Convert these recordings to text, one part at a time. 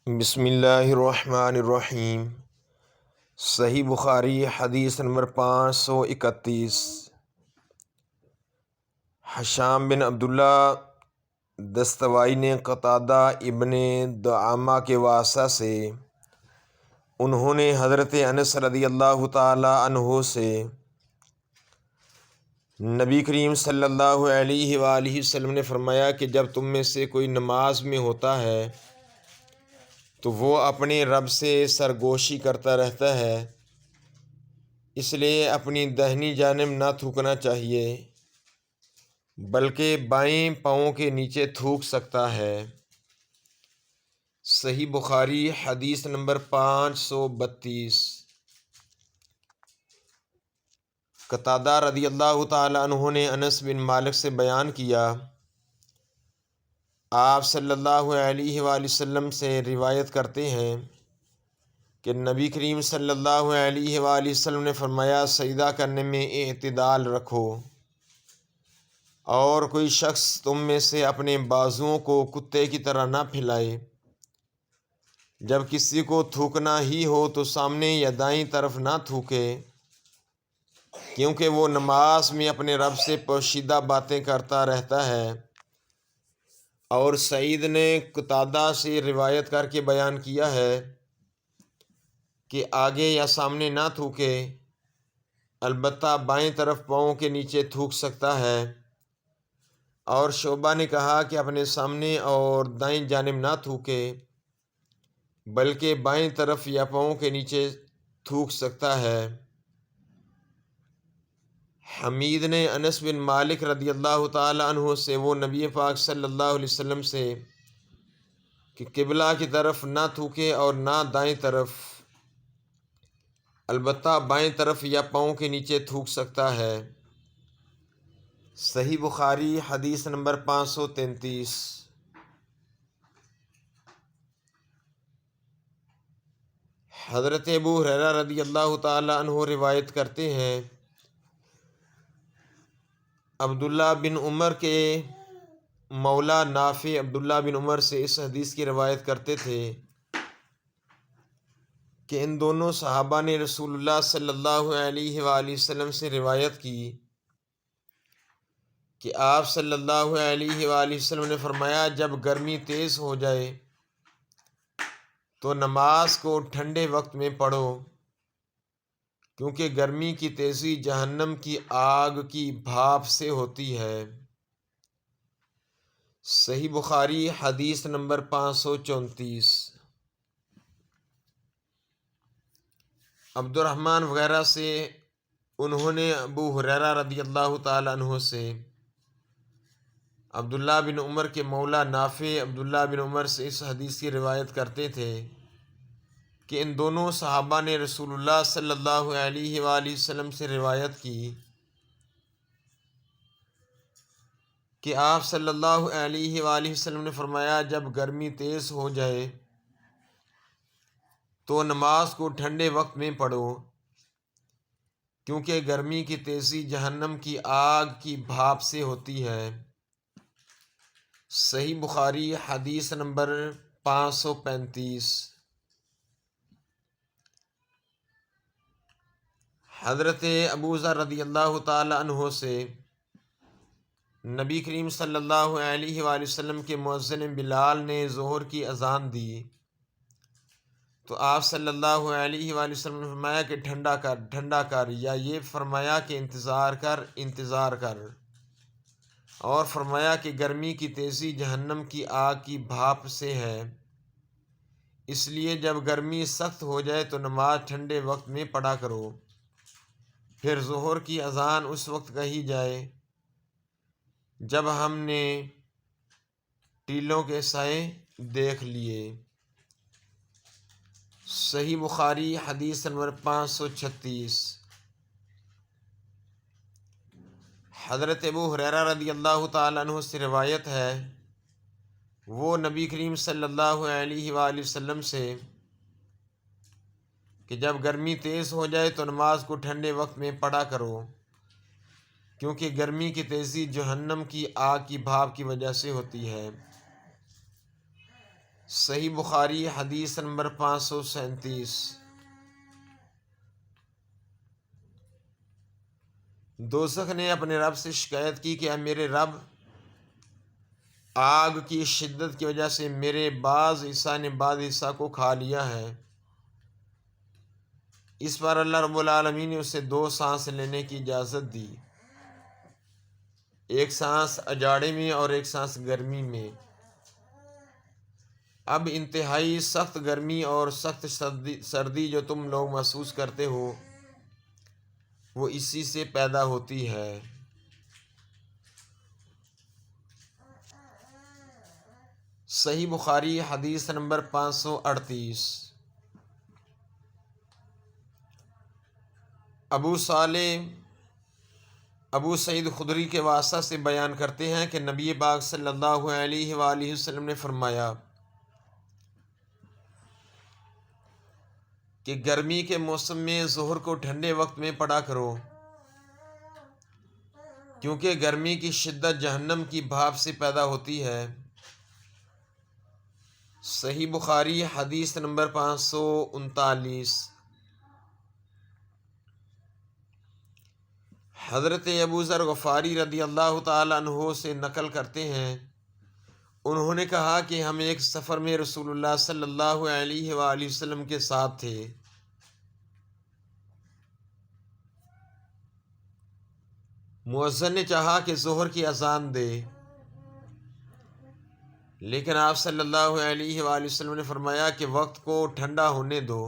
بسم اللہ الرحمن الرحیم۔ صحیح بخاری حدیث نمبر 531۔ حشام بن عبداللہ دستوائی نے قتادہ ابن دعامہ کے واسطہ سے انہوں نے حضرت انس رضی اللہ تعالی عنہ سے نبی کریم صلی اللہ علیہ وآلہ وسلم نے فرمایا کہ جب تم میں سے کوئی نماز میں ہوتا ہے تو وہ اپنے رب سے سرگوشی کرتا رہتا ہے، اس لیے اپنی داہنی جانب نہ تھوکنا چاہیے بلکہ بائیں پاؤں کے نیچے تھوک سکتا ہے۔ صحیح بخاری حدیث نمبر 532۔ قتادہ رضی اللہ تعالی عنہ نے انس بن مالک سے بیان کیا، آپ صلی اللہ علیہ وآلہ وسلم سے روایت کرتے ہیں کہ نبی کریم صلی اللہ علیہ وآلہ وسلم نے فرمایا، سجدہ کرنے میں اعتدال رکھو، اور کوئی شخص تم میں سے اپنے بازوؤں کو کتے کی طرح نہ پھیلائے۔ جب کسی کو تھوکنا ہی ہو تو سامنے یا دائیں طرف نہ تھوکے، کیونکہ وہ نماز میں اپنے رب سے پوشیدہ باتیں کرتا رہتا ہے۔ اور سعید نے قتادہ سے روایت کر کے بیان کیا ہے کہ آگے یا سامنے نہ تھوکے، البتہ بائیں طرف پاؤں کے نیچے تھوک سکتا ہے۔ اور شعبہ نے کہا کہ اپنے سامنے اور دائیں جانب نہ تھوکے بلکہ بائیں طرف یا پاؤں کے نیچے تھوک سکتا ہے۔ حمید نے انس بن مالک رضی اللہ تعالی عنہ سے وہ نبی پاک صلی اللہ علیہ وسلم سے کہ قبلہ کی طرف نہ تھوکے اور نہ دائیں طرف، البتہ بائیں طرف یا پاؤں کے نیچے تھوک سکتا ہے۔ صحیح بخاری حدیث نمبر 533۔ حضرت ابو ہریرہ رضی اللہ تعالی عنہ روایت کرتے ہیں، عبداللہ بن عمر کے مولا نافع عبداللہ بن عمر سے اس حدیث کی روایت کرتے تھے کہ ان دونوں صحابہ نے رسول اللہ صلی اللہ علیہ وآلہ وسلم سے روایت کی کہ آپ صلی اللہ علیہ وآلہ وسلم نے فرمایا، جب گرمی تیز ہو جائے تو نماز کو ٹھنڈے وقت میں پڑھو، کیونکہ گرمی کی تیزی جہنم کی آگ کی بھاپ سے ہوتی ہے۔ صحیح بخاری حدیث نمبر 534۔ عبد الرحمن وغیرہ سے انہوں نے ابو ہریرہ رضی اللہ تعالی عنہ سے عبداللہ بن عمر کے مولا نافع عبداللہ بن عمر سے اس حدیث کی روایت کرتے تھے کہ ان دونوں صحابہ نے رسول اللہ صلی اللہ علیہ وآلہ وسلم سے روایت کی کہ آپ صلی اللہ علیہ وآلہ وسلم نے فرمایا، جب گرمی تیز ہو جائے تو نماز کو ٹھنڈے وقت میں پڑھو، کیونکہ گرمی کی تیزی جہنم کی آگ کی بھاپ سے ہوتی ہے۔ صحیح بخاری حدیث نمبر 535۔ حضرت ابو ذر رضی اللہ تعالی عنہ سے نبی کریم صلی اللہ علیہ وآلہ وسلم کے مؤذن بلال نے ظہر کی اذان دی تو آپ صلی اللہ علیہ وآلہ وسلم نے فرمایا کہ ٹھنڈا کر، یا یہ فرمایا کہ انتظار کر، اور فرمایا کہ گرمی کی تیزی جہنم کی آگ کی بھاپ سے ہے، اس لیے جب گرمی سخت ہو جائے تو نماز ٹھنڈے وقت میں پڑھا کرو۔ پھر ظہر کی اذان اس وقت کہی جائے جب ہم نے ٹیلوں کے سائے دیکھ لیے۔ صحیح بخاری حدیث نمبر 536۔ حضرت ابو ہریرہ رضی اللہ تعالی عنہ سے روایت ہے، وہ نبی کریم صلی اللہ علیہ وآلہ وسلم سے کہ جب گرمی تیز ہو جائے تو نماز کو ٹھنڈے وقت میں پڑھا کرو، کیونکہ گرمی کی تیزی جہنم کی آگ کی بھاپ کی وجہ سے ہوتی ہے۔ صحیح بخاری حدیث نمبر 537۔ دوزخ نے اپنے رب سے شکایت کی کہ اے میرے رب، آگ کی شدت کی وجہ سے میرے بعض حصہ نے بعض حصہ کو کھا لیا ہے۔ اس پر اللہ رب العالمین نے اسے 2 سانس لینے کی اجازت دی، ایک سانس اجاڑے میں اور ایک سانس گرمی میں۔ اب انتہائی سخت گرمی اور سخت سردی جو تم لوگ محسوس کرتے ہو وہ اسی سے پیدا ہوتی ہے۔ صحیح بخاری حدیث نمبر 538۔ ابو صالح ابو سعید خدری کے واسطہ سے بیان کرتے ہیں کہ نبی پاک صلی اللہ علیہ وآلہ وسلم نے فرمایا کہ گرمی کے موسم میں ظہر کو ٹھنڈے وقت میں پڑھا کرو، کیونکہ گرمی کی شدت جہنم کی بھاپ سے پیدا ہوتی ہے۔ صحیح بخاری حدیث نمبر 539۔ حضرت ابو ذر غفاری رضی اللہ تعالیٰ عنہ سے نقل کرتے ہیں، انہوں نے کہا کہ ہم ایک سفر میں رسول اللہ صلی اللہ علیہ وآلہ وسلم کے ساتھ تھے۔ مؤذن نے چاہا کہ ظہر کی اذان دے، لیکن آپ صلی اللہ علیہ وآلہ وسلم نے فرمایا کہ وقت کو ٹھنڈا ہونے دو۔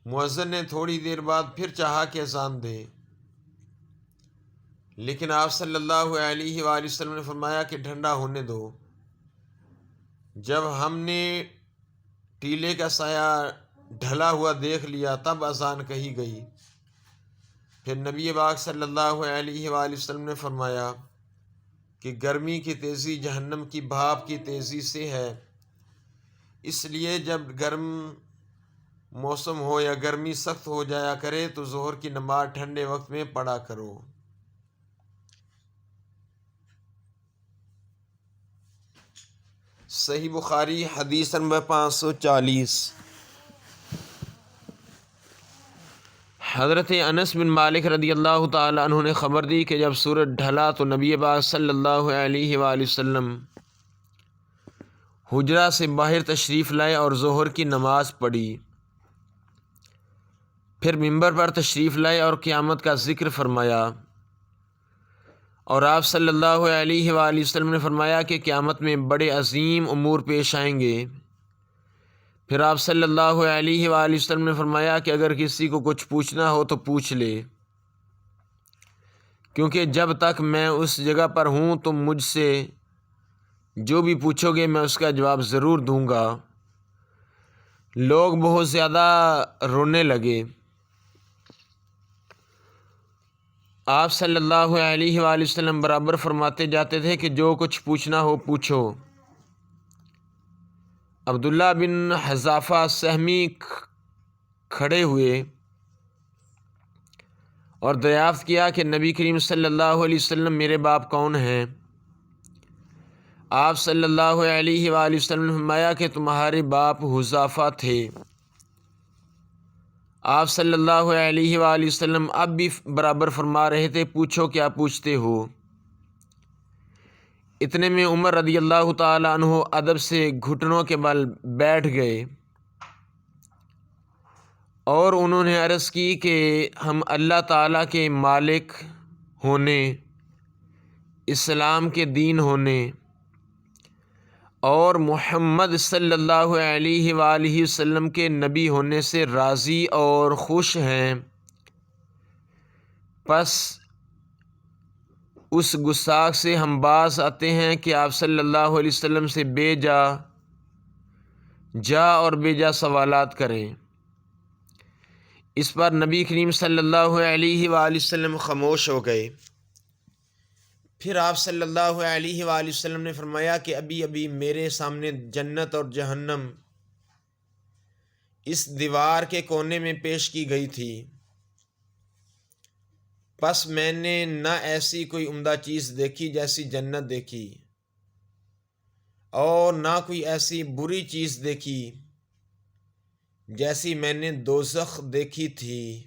مؤذن نے تھوڑی دیر بعد پھر چاہا کہ اذان دے، لیکن آپ صلی اللہ علیہ وآلہ وسلم نے فرمایا کہ ٹھنڈا ہونے دو۔ جب ہم نے ٹیلے کا سایہ ڈھلا ہوا دیکھ لیا تب اذان کہی گئی۔ پھر نبی پاک صلی اللہ علیہ وآلہ وسلم نے فرمایا کہ گرمی کی تیزی جہنم کی بھاپ کی تیزی سے ہے، اس لیے جب گرم موسم ہو یا گرمی سخت ہو جایا کرے تو ظہر کی نماز ٹھنڈے وقت میں پڑھا کرو۔ صحیح بخاری حدیث نمبر 540۔ حضرت انس بن مالک رضی اللہ تعالیٰ عنہ نے خبر دی کہ جب سورج ڈھلا تو نبی پاک صلی اللہ علیہ وآلہ وسلم حجرہ سے باہر تشریف لائے اور ظہر کی نماز پڑھی، پھر منبر پر تشریف لائے اور قیامت کا ذکر فرمایا، اور آپ صلی اللہ علیہ وآلہ وسلم نے فرمایا کہ قیامت میں بڑے عظیم امور پیش آئیں گے۔ پھر آپ صلی اللہ علیہ وآلہ وسلم نے فرمایا کہ اگر کسی کو کچھ پوچھنا ہو تو پوچھ لے، کیونکہ جب تک میں اس جگہ پر ہوں تم مجھ سے جو بھی پوچھو گے میں اس کا جواب ضرور دوں گا۔ لوگ بہت زیادہ رونے لگے۔ آپ صلی اللہ علیہ وآلہ وسلم برابر فرماتے جاتے تھے کہ جو کچھ پوچھنا ہو پوچھو۔ عبداللہ بن حذافہ سہمی کھڑے ہوئے اور دریافت کیا کہ نبی کریم صلی اللہ علیہ وسلم میرے باپ کون ہیں؟ آپ صلی اللہ علیہ وآلہ وسلم نے فرمایا کہ تمہارے باپ حذافہ تھے۔ آپ صلی اللہ علیہ وآلہ وسلم اب بھی برابر فرما رہے تھے، پوچھو کیا پوچھتے ہو؟ اتنے میں عمر رضی اللہ تعالیٰ عنہ ادب سے گھٹنوں کے بل بیٹھ گئے اور انہوں نے عرض کی کہ ہم اللہ تعالیٰ کے مالک ہونے، اسلام کے دین ہونے اور محمد صلی اللہ علیہ وآلہ وسلم کے نبی ہونے سے راضی اور خوش ہیں، پس اس گستاخ سے ہم باز آتے ہیں کہ آپ صلی اللہ علیہ وسلم سے بے جا اور بے جا سوالات کریں۔ اس پر نبی کریم صلی اللہ علیہ وآلہ وسلم خاموش ہو گئے۔ پھر آپ صلی اللہ علیہ وآلہ وسلم نے فرمایا کہ ابھی ابھی میرے سامنے جنت اور جہنم اس دیوار کے کونے میں پیش کی گئی تھی، پس میں نے نہ ایسی کوئی عمدہ چیز دیکھی جیسی جنت دیکھی۔ اور نہ کوئی ایسی بری چیز دیکھی جیسی میں نے دوزخ دیکھی تھی۔